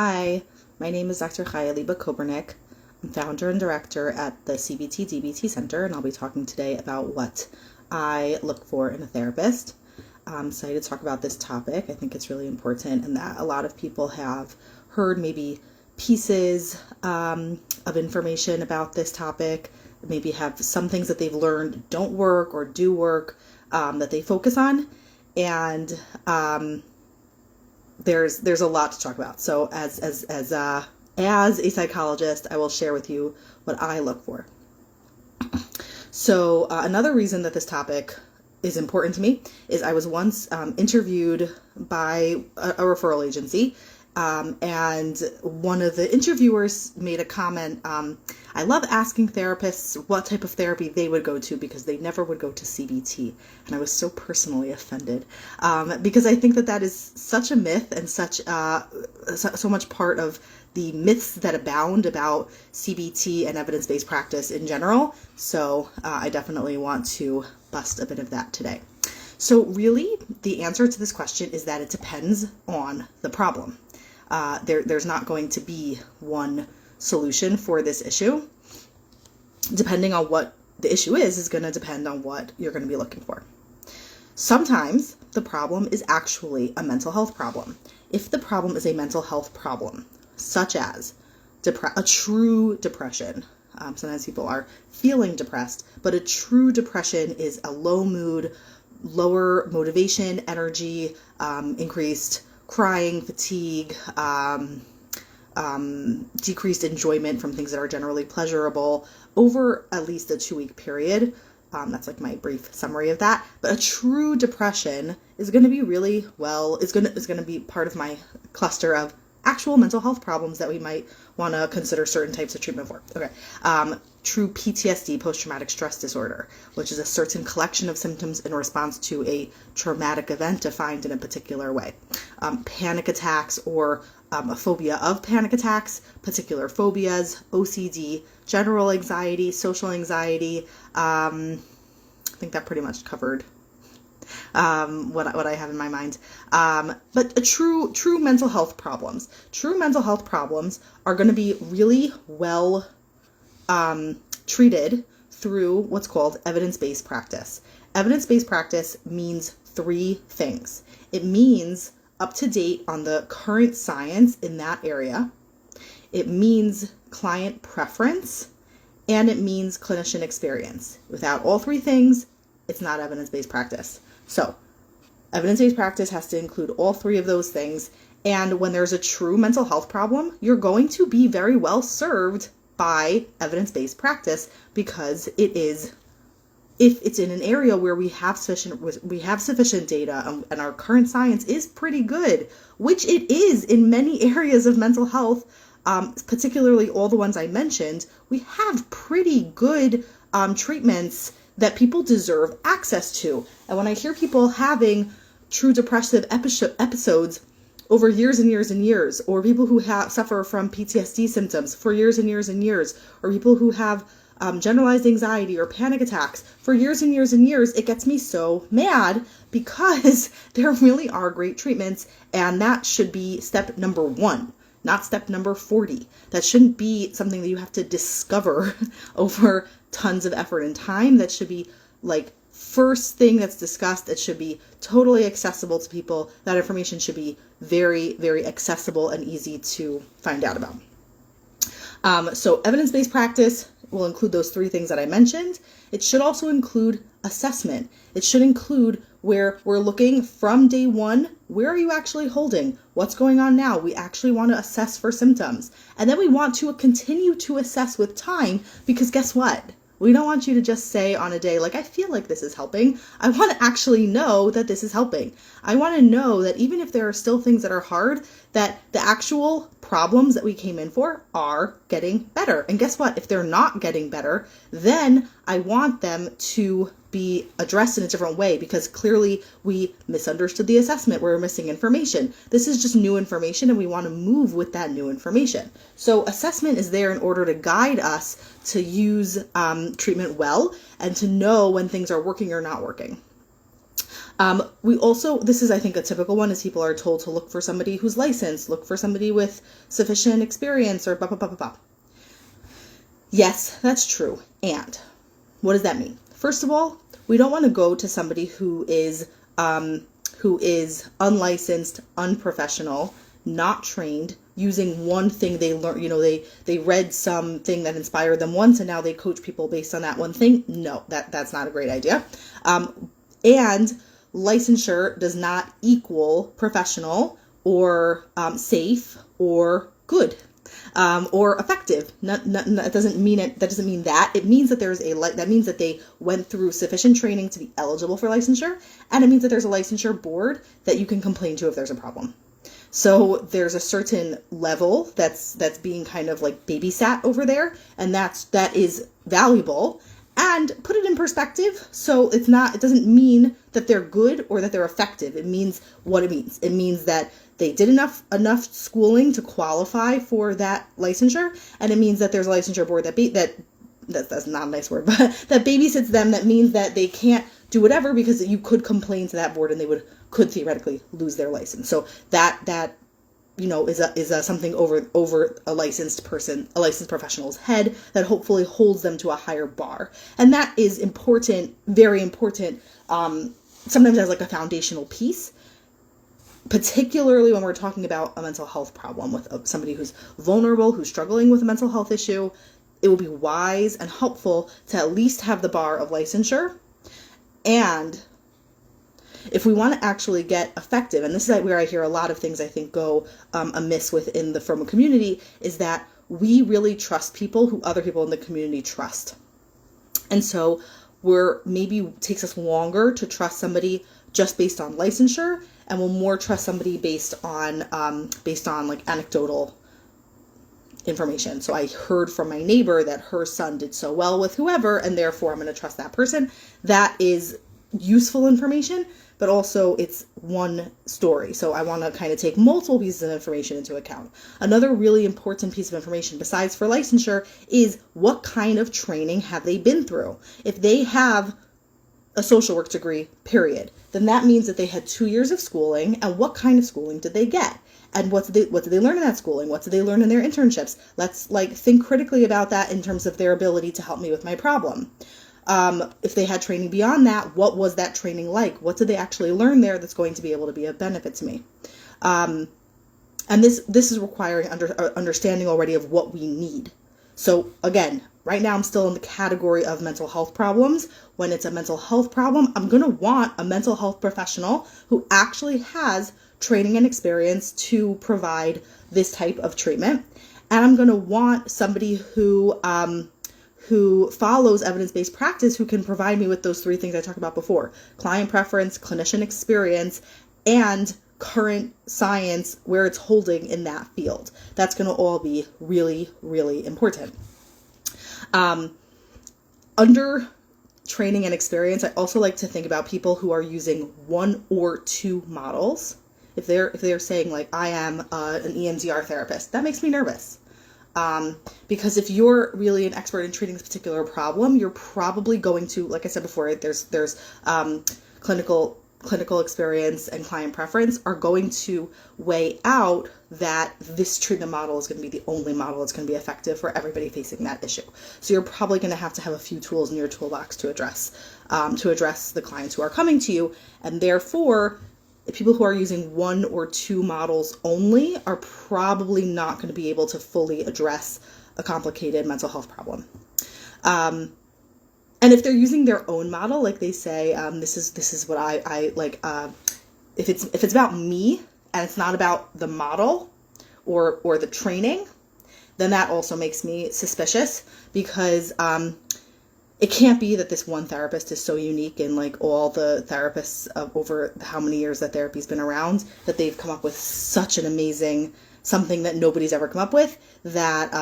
Hi, my name is Dr. Chaya Lieba Kobernick. I'm founder and director at the CBT-DBT Center, and I'll be talking today about what I look for in a therapist. I'm excited to talk about this topic. I think it's really important, and that a lot of people have heard maybe pieces of information about this topic, maybe have some things that they've learned don't work or do work that they focus on, and there's a lot to talk about. So as a psychologist, I will share with you what I look for. So another reason that this topic is important to me is I was once interviewed by a referral agency, and one of the interviewers made a comment. I love asking therapists what type of therapy they would go to because they never would go to CBT. And I was so personally offended because I think that is such a myth and such so much part of the myths that abound about CBT and evidence-based practice in general. So I definitely want to bust a bit of that today. So really, the answer to this question is that it depends on the problem. There's not going to be one solution for this issue. Depending on what the issue is going to depend on what you're going to be looking for. Sometimes the problem is actually a mental health problem. If the problem is a mental health problem, such as a true depression, sometimes people are feeling depressed, but a true depression is a low mood, lower motivation, energy, increased crying, fatigue, decreased enjoyment from things that are generally pleasurable over at least a 2-week period. That's like my brief summary of that. But a true depression is going to be really it's going to be part of my cluster of actual mental health problems that we might want to consider certain types of treatment for. Okay. True PTSD, post-traumatic stress disorder, which is a certain collection of symptoms in response to a traumatic event defined in a particular way. Panic attacks or a phobia of panic attacks, particular phobias, OCD, general anxiety, social anxiety. I think that pretty much covered what I have in my mind. But true mental health problems. True mental health problems are going to be really well treated through what's called evidence-based practice. Evidence-based practice means 3 things. It means up to date on the current science in that area. It means client preference, and it means clinician experience. Without all 3 things, it's not evidence-based practice. So evidence-based practice has to include all 3 of those things. And when there's a true mental health problem, you're going to be very well served by evidence-based practice because if it's in an area where we have sufficient data and our current science is pretty good, which it is in many areas of mental health, particularly all the ones I mentioned, we have pretty good treatments that people deserve access to. And when I hear people having true depressive episodes over years and years and years, or people who suffer from PTSD symptoms for years and years and years, or people who have generalized anxiety or panic attacks for years and years and years, it gets me so mad because there really are great treatments, and that should be step number 1, not step number 40. That shouldn't be something that you have to discover over tons of effort and time. That should be like first thing that's discussed. It should be totally accessible to people. That information should be very, very accessible and easy to find out about. So evidence-based practice will include those 3 things that I mentioned. It should also include assessment. It should include where we're looking from day 1, where are you actually holding? What's going on now? We actually want to assess for symptoms. And then we want to continue to assess with time because guess what? We don't want you to just say on a day, like, I feel like this is helping. I want to actually know that this is helping. I want to know that even if there are still things that are hard, that the actual problems that we came in for are getting better. And guess what? If they're not getting better, then I want them to be addressed in a different way because clearly we misunderstood the assessment. We're missing information. This is just new information and we want to move with that new information. So assessment is there in order to guide us to use treatment well and to know when things are working or not working. We also, this is, I think, a typical one, is people are told to look for somebody who's licensed, look for somebody with sufficient experience, or blah, blah, blah, blah, blah. Yes, that's true. And what does that mean? First of all, we don't want to go to somebody who is unlicensed, unprofessional, not trained, using one thing they learned. They read something that inspired them once, and now they coach people based on that one thing. No, that's not a great idea. And licensure does not equal professional or safe or good. Or effective. That doesn't mean it. That doesn't mean that. It means that that means that they went through sufficient training to be eligible for licensure, and it means that there's a licensure board that you can complain to if there's a problem. So there's a certain level that's being kind of like babysat over there, and that is valuable. And put it in perspective. So it doesn't mean that they're good or that they're effective. It means what it means. It means that they did enough schooling to qualify for that licensure, and it means that there's a licensure board that's not a nice word, but that babysits them. That means that they can't do whatever, because you could complain to that board and they could theoretically lose their license. So that is something over a licensed professional's head that hopefully holds them to a higher bar. And that is important, very important, sometimes as like a foundational piece, particularly when we're talking about a mental health problem with somebody who's vulnerable, who's struggling with a mental health issue. It will be wise and helpful to at least have the bar of licensure. And if we want to actually get effective, and this is where I hear a lot of things I think go amiss within the FROMA community, is that we really trust people who other people in the community trust. And so maybe takes us longer to trust somebody just based on licensure, and we'll more trust somebody based on like anecdotal information. So I heard from my neighbor that her son did so well with whoever, and therefore I'm going to trust that person. That is useful information, but also it's one story. So I want to kind of take multiple pieces of information into account. Another really important piece of information besides for licensure is what kind of training have they been through. If they have a social work degree, period, then that means that they had 2 years of schooling, and what kind of schooling did they get? And what did they learn in that schooling? What did they learn in their internships? Let's think critically about that in terms of their ability to help me with my problem. If they had training beyond that, what was that training like? What did they actually learn there that's going to be able to be a benefit to me? And this is requiring understanding already of what we need. So again, right now I'm still in the category of mental health problems. When it's a mental health problem, I'm going to want a mental health professional who actually has training and experience to provide this type of treatment. And I'm going to want somebody who follows evidence-based practice, who can provide me with those three things I talked about before: client preference, clinician experience, and current science where it's holding in that field. That's going to all be really, really important. Under training and experience, I also like to think about people who are using one or two models. If they're saying, like, I am an EMDR therapist, that makes me nervous. Because if you're really an expert in treating this particular problem, you're probably going to, like I said before, there's clinical experience and client preference are going to weigh out that this treatment model is going to be the only model that's going to be effective for everybody facing that issue. So you're probably going to have a few tools in your toolbox to address the clients who are coming to you, and therefore the people who are using one or two models only are probably not going to be able to fully address a complicated mental health problem. And if they're using their own model, like they say, this is what I like. If it's about me and it's not about the model or the training, then that also makes me suspicious, because it can't be that this one therapist is so unique, and like all the therapists over how many years that therapy's been around, that they've come up with such an amazing something that nobody's ever come up with, that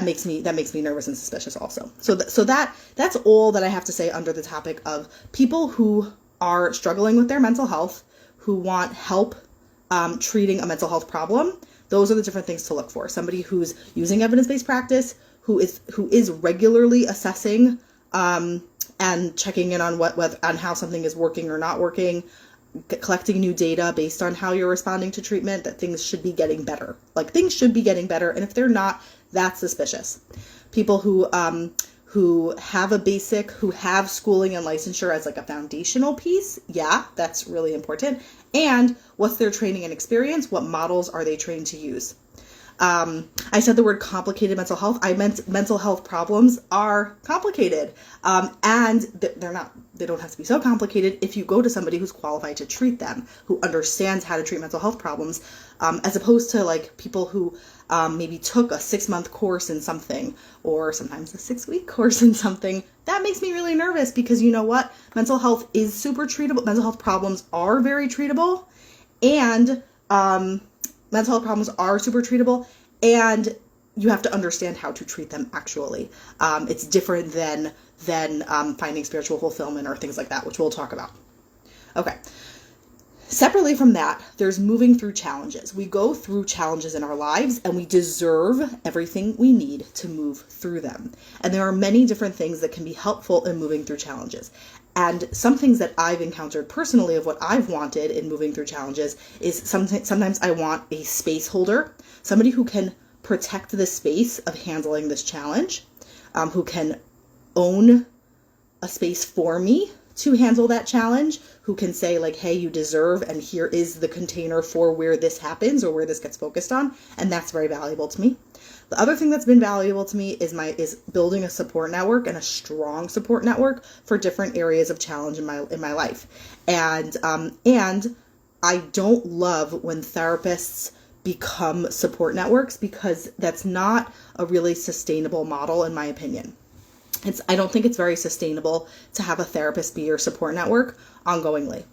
makes me nervous and suspicious also. So that's all that I have to say under the topic of people who are struggling with their mental health, who want help treating a mental health problem. Those are the different things to look for. Somebody who's using evidence-based practice, who is regularly assessing and and checking in on on how something is working or not working, collecting new data based on how you're responding to treatment, that things should be getting better. Like, things should be getting better, and if they're not, that's suspicious. People who have who have schooling and licensure as like a foundational piece, yeah, that's really important. And what's their training and experience? What models are they trained to use? I said the word complicated mental health. I meant mental health problems are complicated. And they don't have to be so complicated if you go to somebody who's qualified to treat them, who understands how to treat mental health problems, as opposed to like people who maybe took a 6-month course in something, or sometimes a 6-week course in something. That makes me really nervous, because you know what? Mental health is super treatable. Mental health problems are very treatable, and mental health problems are super treatable, and you have to understand how to treat them actually. It's different than finding spiritual fulfillment or things like that, which we'll talk about. Okay. Separately from that, there's moving through challenges. We go through challenges in our lives, and we deserve everything we need to move through them. And there are many different things that can be helpful in moving through challenges. And some things that I've encountered personally of what I've wanted in moving through challenges is sometimes I want a space holder, somebody who can protect the space of handling this challenge, who can own a space for me to handle that challenge, who can say like, hey, you deserve, and here is the container for where this happens or where this gets focused on. And that's very valuable to me. The other thing that's been valuable to me is building a support network, and a strong support network for different areas of challenge in my life. And I don't love when therapists become support networks, because that's not a really sustainable model, in my opinion. I don't think it's very sustainable to have a therapist be your support network ongoingly.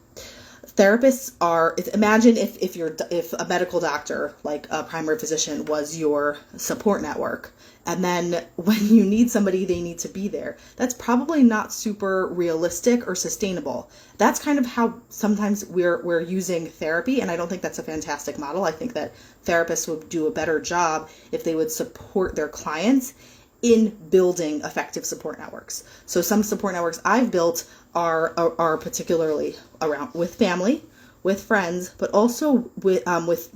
Therapists are, imagine if a medical doctor, like a primary physician, was your support network, and then when you need somebody, they need to be there. That's probably not super realistic or sustainable. That's kind of how sometimes we're using therapy, and I don't think that's a fantastic model. I think that therapists would do a better job if they would support their clients in building effective support networks. So some support networks I've built are particularly around with family, with friends, but also with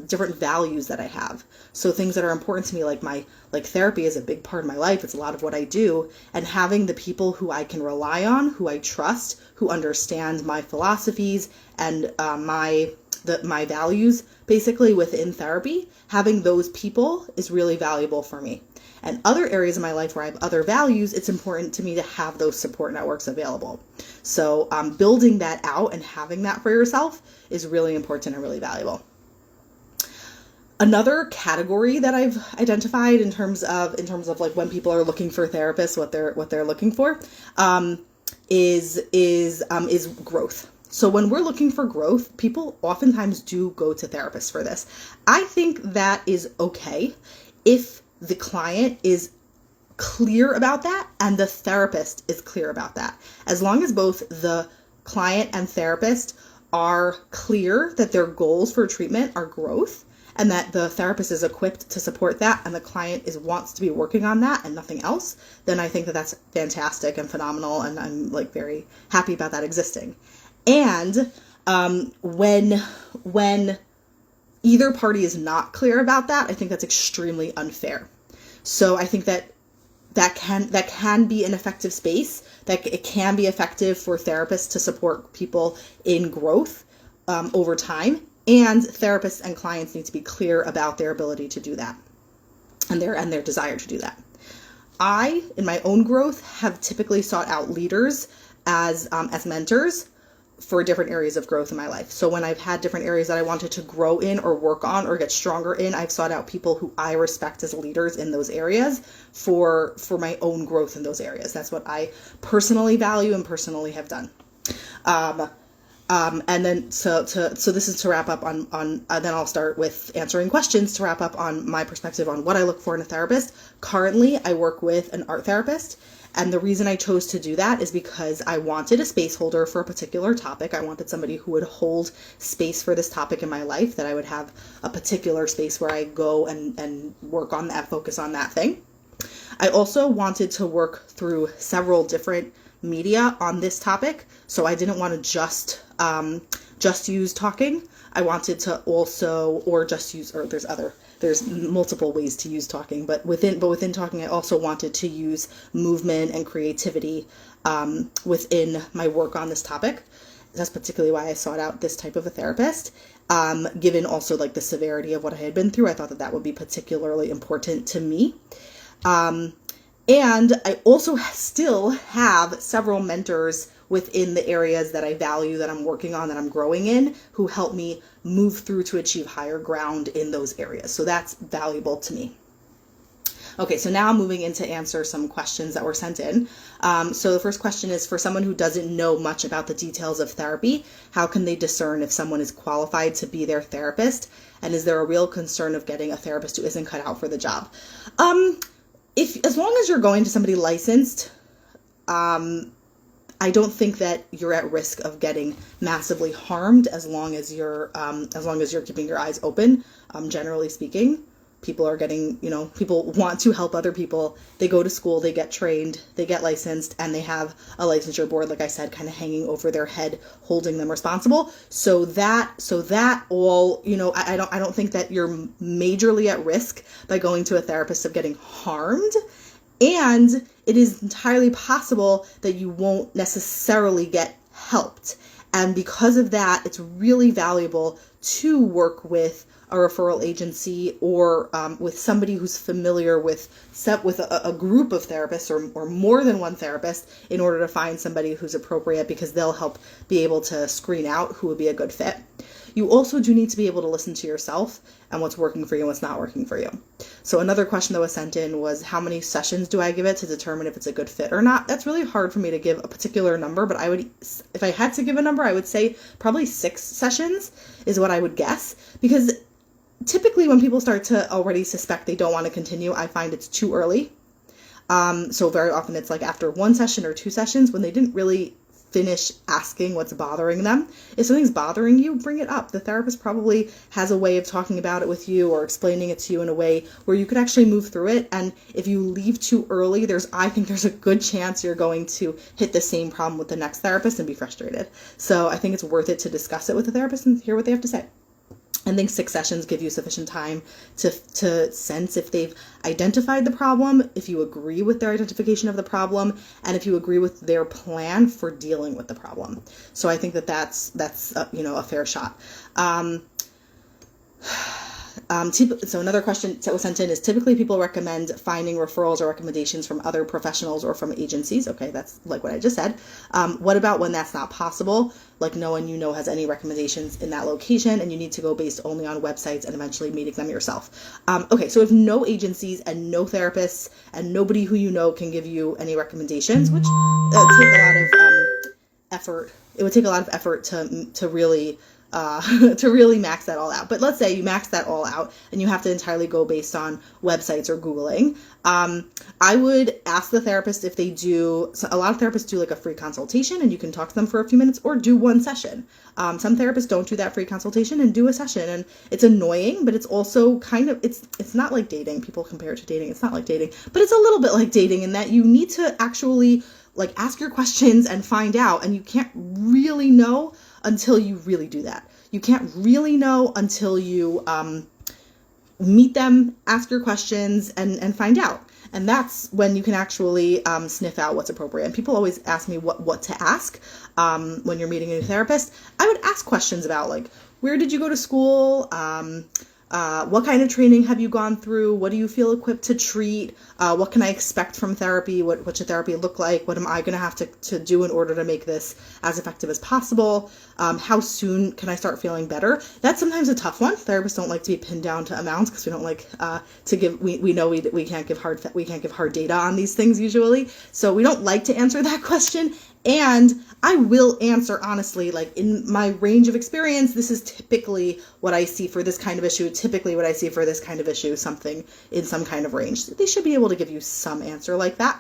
different values that I have. So things that are important to me, like therapy is a big part of my life. It's a lot of what I do, and having the people who I can rely on, who I trust, who understand my philosophies and my values basically within therapy, having those people is really valuable for me. And other areas of my life where I have other values, it's important to me to have those support networks available. So building that out and having that for yourself is really important and really valuable. Another category that I've identified in terms of like when people are looking for therapists, what they're looking for, is growth. So when we're looking for growth, people oftentimes do go to therapists for this. I think that is okay if the client is clear about that and the therapist is clear about that. As long as both the client and therapist are clear that their goals for treatment are growth, and that the therapist is equipped to support that, and the client wants to be working on that and nothing else, then I think that that's fantastic and phenomenal, and I'm like very happy about that existing. And when either party is not clear about that, I think that's extremely unfair. So I think that can be an effective space, that it can be effective for therapists to support people in growth over time, and therapists and clients need to be clear about their ability to do that and their desire to do that. I, in my own growth, have typically sought out leaders as mentors for different areas of growth in my life. So when I've had different areas that I wanted to grow in or work on or get stronger in, I've sought out people who I respect as leaders in those areas for my own growth in those areas. That's what I personally value and personally have done. And then so this is to wrap up on then I'll start with answering questions to wrap up on my perspective on what I look for in a therapist. Currently, I work with an art therapist. And the reason I chose to do that is because I wanted a space holder for a particular topic. I wanted somebody who would hold space for this topic in my life, that I would have a particular space where I go and work on that, focus on that thing. I also wanted to work through several different media on this topic. So I didn't want to just use talking. I wanted to also, or just use, or there's multiple ways to use talking, but within talking, I also wanted to use movement and creativity within my work on this topic. That's particularly why I sought out this type of a therapist. Given also like the severity of what I had been through, I thought that would be particularly important to me. And I also still have several mentors within the areas that I value, that I'm working on, that I'm growing in, who help me move through to achieve higher ground in those areas. So that's valuable to me. Okay, so now I'm moving in to answer some questions that were sent in. So the first question is, for someone who doesn't know much about the details of therapy, how can they discern if someone is qualified to be their therapist? And is there a real concern of getting a therapist who isn't cut out for the job? As long as you're going to somebody licensed, I don't think that you're at risk of getting massively harmed as long as you're keeping your eyes open. Generally speaking, people are getting, people want to help other people. They go to school, they get trained, they get licensed, and they have a licensure board, like I said, kind of hanging over their head, holding them responsible. So that all, I don't think that you're majorly at risk by going to a therapist of getting harmed. And it is entirely possible that you won't necessarily get helped. And because of that, it's really valuable to work with a referral agency or with somebody who's familiar with a group of therapists or more than one therapist in order to find somebody who's appropriate, because they'll help be able to screen out who would be a good fit. You also do need to be able to listen to yourself and what's working for you and what's not working for you. So another question that was sent in was, how many sessions do I give it to determine if it's a good fit or not? That's really hard for me to give a particular number, but if I had to give a number, I would say probably 6 sessions is what I would guess, because typically when people start to already suspect they don't want to continue, I find it's too early. So very often it's like after 1 session or 2 sessions when they didn't really finish asking what's bothering them. If something's bothering you, bring it up. The therapist probably has a way of talking about it with you or explaining it to you in a way where you could actually move through it. And if you leave too early, I think there's a good chance you're going to hit the same problem with the next therapist and be frustrated. So I think it's worth it to discuss it with the therapist and hear what they have to say. I think 6 sessions give you sufficient time to sense if they've identified the problem, if you agree with their identification of the problem, and if you agree with their plan for dealing with the problem. So I think that's a fair shot. So another question that was sent in is, typically people recommend finding referrals or recommendations from other professionals or from agencies. Okay, that's like what I just said. What about when that's not possible? Like no one has any recommendations in that location and you need to go based only on websites and eventually meeting them yourself. Okay, so if no agencies and no therapists and nobody who can give you any recommendations, which take a lot of effort. It would take a lot of effort to really max that all out. But let's say you max that all out and you have to entirely go based on websites or Googling. I would ask the therapist if they do, so a lot of therapists do like a free consultation and you can talk to them for a few minutes or do 1 session. Some therapists don't do that free consultation and do a session, and it's annoying, but it's also kind of, it's not like dating. People compare it to dating. It's not like dating, but it's a little bit like dating in that you need to actually like ask your questions and find out, and you can't really know until you really do that. You can't really know until you meet them, ask your questions, and find out. And that's when you can actually sniff out what's appropriate. And people always ask me what to ask when you're meeting a new therapist. I would ask questions about, like, where did you go to school? What kind of training have you gone through? What do you feel equipped to treat? What can I expect from therapy? What should therapy look like? What am I going to have to do in order to make this as effective as possible? How soon can I start feeling better? That's sometimes a tough one. Therapists don't like to be pinned down to amounts because we don't like to give. We know we can't give hard data on these things usually. So we don't like to answer that question. And I will answer honestly, like in my range of experience, this is typically what I see for this kind of issue, typically what I see for this kind of issue, something in some kind of range. They should be able to give you some answer like that.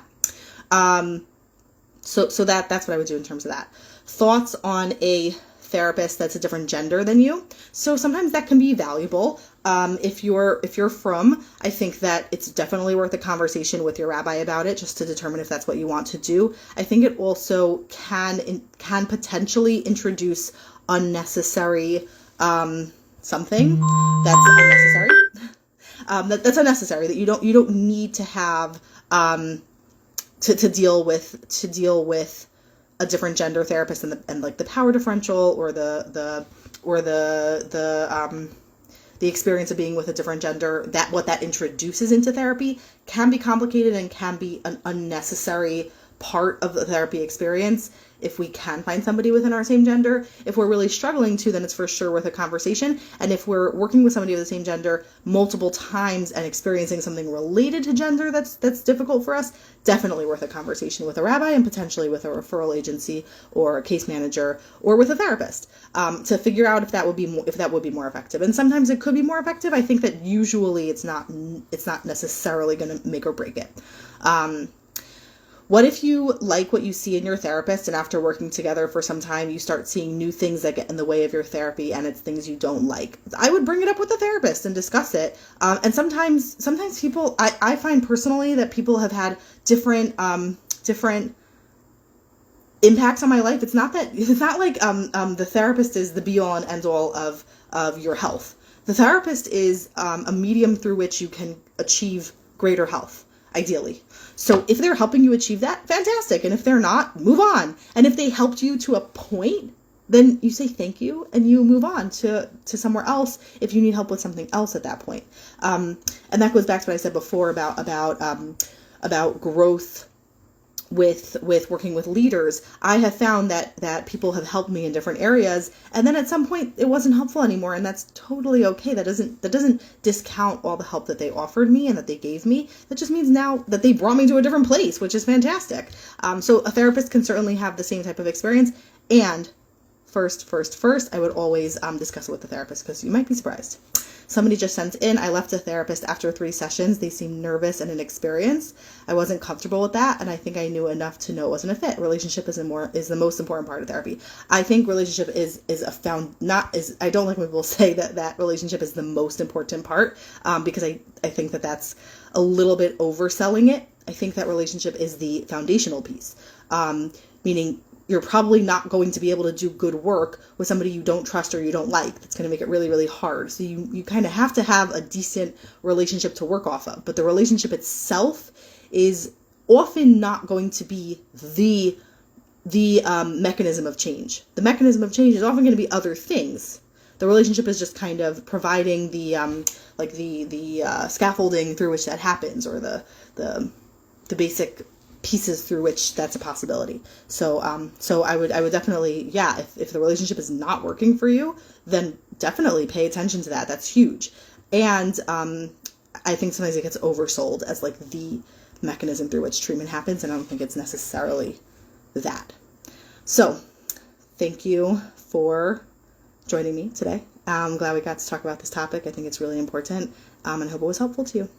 So that's what I would do in terms of that. Thoughts on a therapist that's a different gender than you. So sometimes that can be valuable. If you're frum, I think that it's definitely worth a conversation with your rabbi about it, just to determine if that's what you want to do. I think it also can potentially introduce unnecessary something that's unnecessary. That's unnecessary, that you don't need to have to deal with a different gender therapist and like the power differential or the experience of being with a different gender, that what that introduces into therapy can be complicated and can be an unnecessary part of the therapy experience. If we can find somebody within our same gender, if we're really struggling to, then it's for sure worth a conversation. And if we're working with somebody of the same gender multiple times and experiencing something related to gender that's difficult for us, definitely worth a conversation with a rabbi and potentially with a referral agency or a case manager or with a therapist to figure out if that would be more effective. And sometimes it could be more effective. I think that usually it's not necessarily going to make or break it. What if you like what you see in your therapist, and after working together for some time, you start seeing new things that get in the way of your therapy, and it's things you don't like? I would bring it up with the therapist and discuss it. And sometimes people, I find personally that people have had different impacts on my life. It's not like the therapist is the be all and end all of your health. The therapist is a medium through which you can achieve greater health, ideally. So if they're helping you achieve that, fantastic. And if they're not, move on. And if they helped you to a point, then you say thank you and you move on to somewhere else if you need help with something else at that point. And that goes back to what I said before about growth with working with leaders. I have found that people have helped me in different areas, and then at some point it wasn't helpful anymore, and that's totally okay. That doesn't discount all the help that they offered me and that they gave me. That just means now that they brought me to a different place, which is fantastic. So a therapist can certainly have the same type of experience. And first, I would always discuss it with the therapist, because you might be surprised. Somebody just sent in, I left a therapist after 3 sessions. They seemed nervous and inexperienced. I wasn't comfortable with that, and I think I knew enough to know it wasn't a fit. Relationship is the most important part of therapy. I think relationship is I don't like when people say that relationship is the most important part, because I think that's a little bit overselling it. I think that relationship is the foundational piece, meaning you're probably not going to be able to do good work with somebody you don't trust or you don't like. That's going to make it really, really hard. So you kind of have to have a decent relationship to work off of. But the relationship itself is often not going to be the mechanism of change. The mechanism of change is often going to be other things. The relationship is just kind of providing the scaffolding through which that happens, or the basic pieces through which that's a possibility. So I would definitely, if the relationship is not working for you, then definitely pay attention to that. That's huge. And I think sometimes it gets oversold as like the mechanism through which treatment happens, and I don't think it's necessarily that. So thank you for joining me today. I'm glad we got to talk about this topic. I think it's really important, and I hope it was helpful to you.